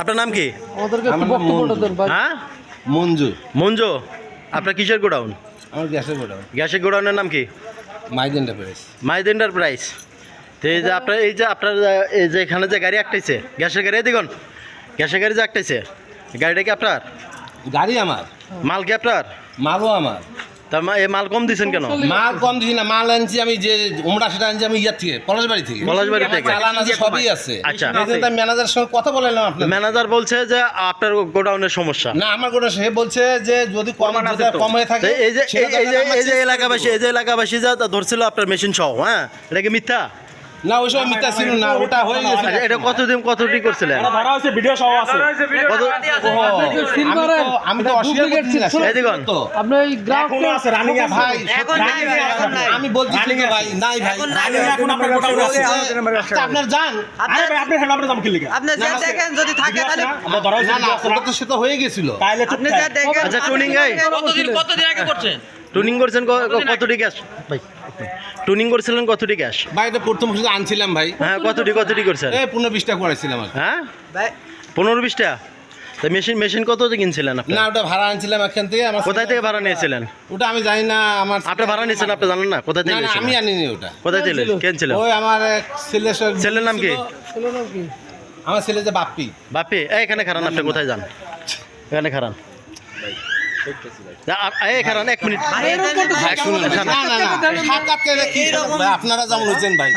আপনার নাম কি? আমাদেরকে একটু বক্তব্যটা দেন ভাই। হ্যাঁ, মঞ্জু। মঞ্জু। আপনার কিসের গোডাউন? আমার গ্যাসের গোডাউন, গ্যাসের গোডাউনের নাম কি? মাইদিন এন্টারপ্রাইজ। মাইদ এন্টারপ্রাইজ। তো এই যে আপনার এই যে এখানে যে গাড়ি আটটাইছে, গ্যাসের গাড়ি দেখুন, গ্যাসের গাড়ি যে আটটাইছে, গাড়িটা কি আপনার? গাড়ি আমার, মাল কি আপনার? মালও আমার। তার এই মাল কম দিচ্ছেন কেন? মাল কম দিছি না, মাল আনছি আমি যে উমরা সেটা আনছি আমি ইয়ার থেকে, পলাশবাড়ি থেকে। পলাশবাড়ি আমার থেকে? চালান আছে, সবই আছে। আচ্ছা। এই জন্য তার ম্যানেজারের সঙ্গে কথা বলাইলাম আপনার। ম্যানেজার বলছে যে আপনার গোডাউনের সমস্যা। না, আমার গোটা সে বলছে যে যদি কম হয়ে থাকে তো এই যে সেটা এই যে তাহলে এই যে আমার এলাকাবাসী, এই যে এলাকাবাসী যা ধরছিল আপনার মেশিন সহ, হ্যাঁ, এটা কি মিথ্যা? না, ওই সময় মিথ্যা ছিল না, ওটা হয়ে গেছে। আচ্ছা, এটা কতটি করছিলেন? ধরা হয়েছে, ভিডিও সহ আছে। আমি তো অস্বীকার করছি না। এই দেখুন, তো আপনি এই গ্রাহক এখনো আছে, রানিং আছে। ভাই এখন নাই ভাই, এখন নাই। আমি বলছি তো ভাই, নাই ভাই। এখন নাই। এখন আপনার গোডাউনে আছে। আচ্ছা, আপনার যান। আরে ভাই, আপনি হেড আপনি দাম কি লিখা? আপনি যা দেখেন যদি থাকে তাহলে আমরা ধরা হয়েছে, না না, ভিডিও আছে না? ওটা তো সেটা হয়ে গেছিল। তাইলে চুপ আপনি যা থাক। দেখেন। আচ্ছা, টুনিং গাই কতদিন আগে করছেন? টুনিং করছেন কতটি গ্যাস? ভাই, টুনিং করছিলেন কতটি গ্যাস? ভাই এটা প্রথম শুধু আনছিলাম ভাই, হ্যাঁ, কতটি করছেন? এই 15-20টা করেছিলাম আর কি। হ্যাঁ, ভাই 15-20টা। তা মেশিন কত কিনছিলেন আপনি? না, ওটা ভাড়া আনছিলাম এখান থেকে। আমার কোথায় থেকে ভাড়া নিয়েছিলেন? ওটা আমি জানি না, আমার আপনি ভাড়া নিয়েছেন, আপনি জানেন না? কোথায় না থেকে না, আমি নিয়েছিলেন? আনিনি ওটা। কোথায় থেকে কিনছিলেন? ওই আমার এক ছেলের নাম কি? ছেলের নাম কি? আমার ছেলে যে বাপ্পি। বাপি, এখানে খারান, আপনি কোথায় যান? এখানে খারান, এই খারান, 1 মিনিট। না না না, সাক্ষাৎকারে কি আপনারা যেমন হচ্ছেন ভাই।